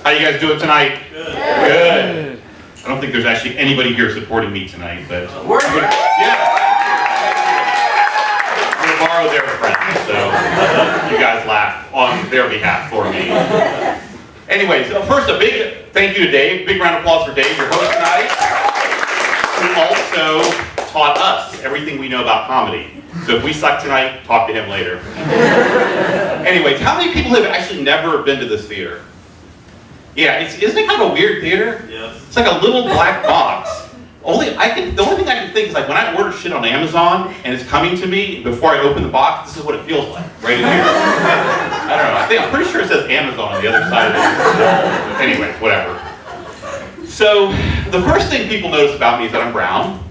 How you guys doing tonight? Good. I don't think there's actually anybody here supporting me tonight, but I'm going to borrow their friends, so you guys laugh on their behalf for me. Anyways, first a big thank you to Dave. Big round of applause for Dave, your host tonight, who also taught us everything we know about comedy. So if we suck tonight, talk to him later. Anyways, how many people have actually never been to this theater? Yeah, isn't it kind of a weird theater? Yes. It's like a little black box. The only thing I can think is like when I order shit on Amazon and it's coming to me, before I open the box, this is what it feels like, right in here. I don't know, I'm pretty sure it says Amazon on the other side of it. Anyway, whatever. So, the first thing people notice about me is that I'm brown.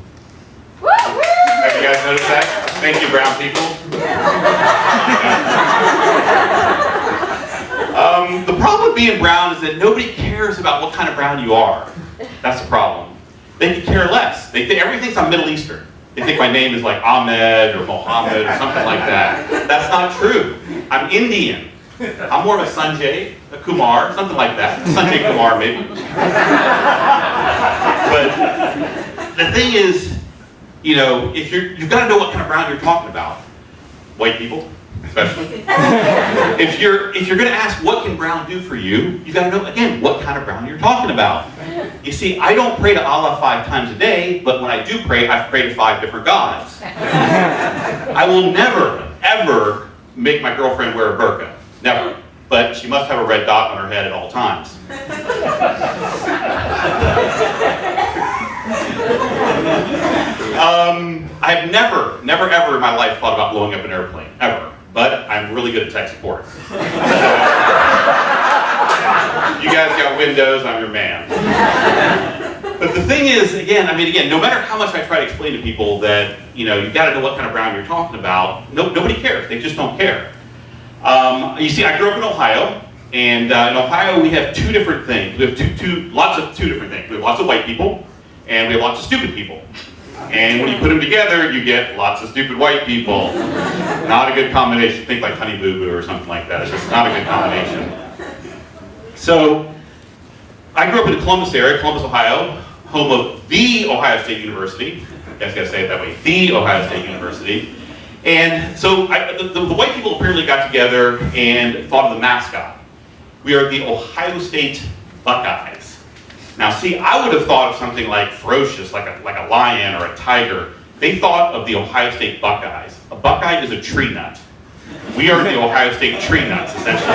Have you guys noticed that? Thank you, brown people. The problem with being brown is that nobody cares about what kind of brown you are. That's the problem. They could care less. Everybody thinks I'm Middle Eastern. They think my name is like Ahmed or Mohammed or something like that. That's not true. I'm Indian. I'm more of a Sanjay, a Kumar, something like that. Sanjay Kumar, maybe. But the thing is, you know, you've got to know what kind of brown you're talking about. White people, especially. If you're going to ask what can brown do for you, you've got to know, again, what kind of brown you're talking about. You see, I don't pray to Allah 5 times a day, but when I do pray, I pray to 5 different gods. I will never, ever make my girlfriend wear a burqa. Never. But she must have a red dot on her head at all times. I've never ever in my life thought about blowing up an airplane, ever. But I'm really good at tech support. You guys got Windows, I'm your man. But the thing is, again, no matter how much I try to explain to people that, you know, you've got to know what kind of brown you're talking about, nobody cares. They just don't care. You see, I grew up in Ohio, and in Ohio we have 2 different things. We have lots of 2 different things. We have lots of white people, and we have lots of stupid people. And when you put them together, you get lots of stupid white people. Not a good combination. Think like Honey Boo Boo or something like that. It's just not a good combination. So, I grew up in the Columbus area, Columbus, Ohio, home of the Ohio State University. You guys gotta say it that way, the Ohio State University. And so the white people apparently got together and thought of the mascot. We are the Ohio State Buckeyes. Now see, I would have thought of something like ferocious, like a lion or a tiger. They thought of the Ohio State Buckeyes. A Buckeye is a tree nut. We are the Ohio State tree nuts, essentially.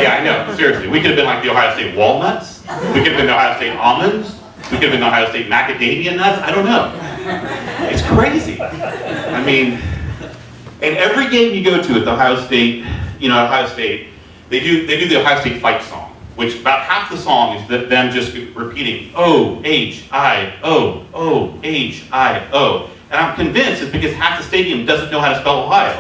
Yeah, I know, seriously. We could have been like the Ohio State walnuts. We could have been the Ohio State almonds. We could have been the Ohio State macadamia nuts. I don't know. It's crazy. I mean, and every game you go to at the Ohio State, they do the Ohio State fight song, which about half the song is them just repeating O-H-I-O, O-H-I-O. And I'm convinced it's because half the stadium doesn't know how to spell Ohio.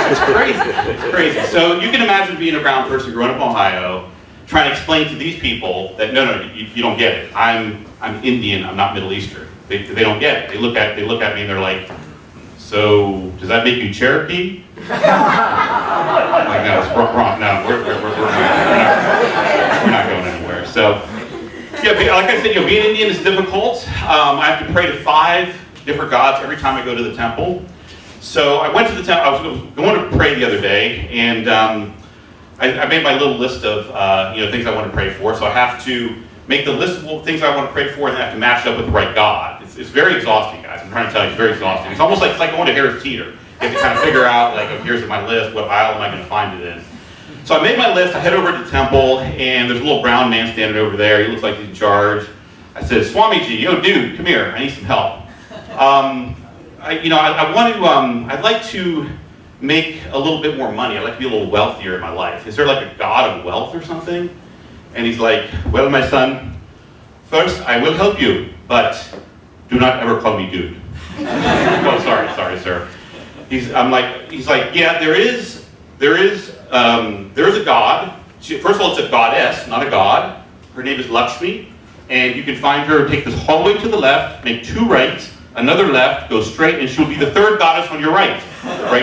It's crazy. It's crazy. So you can imagine being a brown person growing up in Ohio, trying to explain to these people that no, you don't get it. I'm Indian. I'm not Middle Eastern. They don't get it. They look at me and they're like, so does that make you Cherokee? I'm like, no, it's wrong. No, we're not going anywhere. So. Yeah, like I said, being Indian is difficult. I have to pray to 5 different gods every time I go to the temple. So I went to the temple. I was going to pray the other day, and I made my little list of things I want to pray for. So I have to make the list of things I want to pray for, and then I have to match it up with the right God. It's very exhausting, guys. I'm trying to tell you, it's very exhausting. It's almost like going to Harris Teeter. You have to kind of figure out, like, here's my list. What aisle am I going to find it in? So I made my list, I head over to the temple, and there's a little brown man standing over there. He looks like he's in charge. I said, Swamiji, yo dude, come here, I need some help. I'd like to make a little bit more money. I'd like to be a little wealthier in my life. Is there like a god of wealth or something? And he's like, well, my son, first I will help you, but do not ever call me dude. Oh, sorry, sir. He's like, yeah, there is a god. First of all, it's a goddess, not a god. Her name is Lakshmi, and you can find her, take this hallway to the left, make 2 rights, another left, go straight, and she'll be the 3rd goddess on your right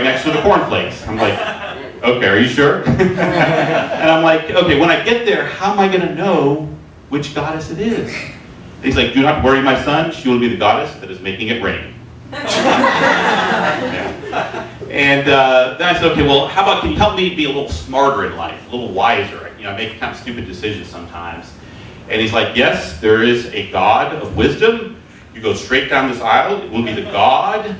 next to the cornflakes. I'm like, okay, are you sure? And I'm like, okay, when I get there, how am I going to know which goddess it is? And he's like, do not worry, my son. She will be the goddess that is making it rain. Yeah. And then I said, okay, well, how about, can you help me be a little smarter in life, a little wiser? You know, I make kind of stupid decisions sometimes. And he's like, yes, there is a God of wisdom. You go straight down this aisle. It will be the God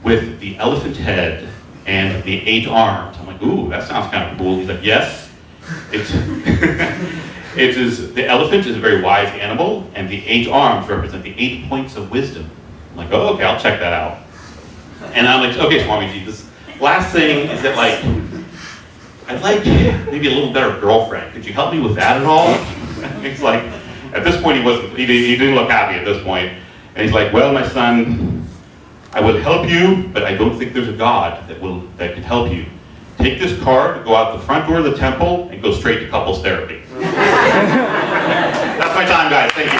with the elephant head and the 8 arms. I'm like, ooh, that sounds kind of cool. He's like, yes, it's the elephant is a very wise animal, and the 8 arms represent the 8 points of wisdom. I'm like, oh, okay, I'll check that out. And I'm like, okay, Swamiji, this last thing is that, like, I'd like maybe a little better girlfriend. Could you help me with that at all? He's like, at this point, he didn't look happy at this point. And he's like, well, my son, I will help you, but I don't think there's a God that can help you. Take this card, go out the front door of the temple, and go straight to couples therapy. That's my time, guys. Thank you.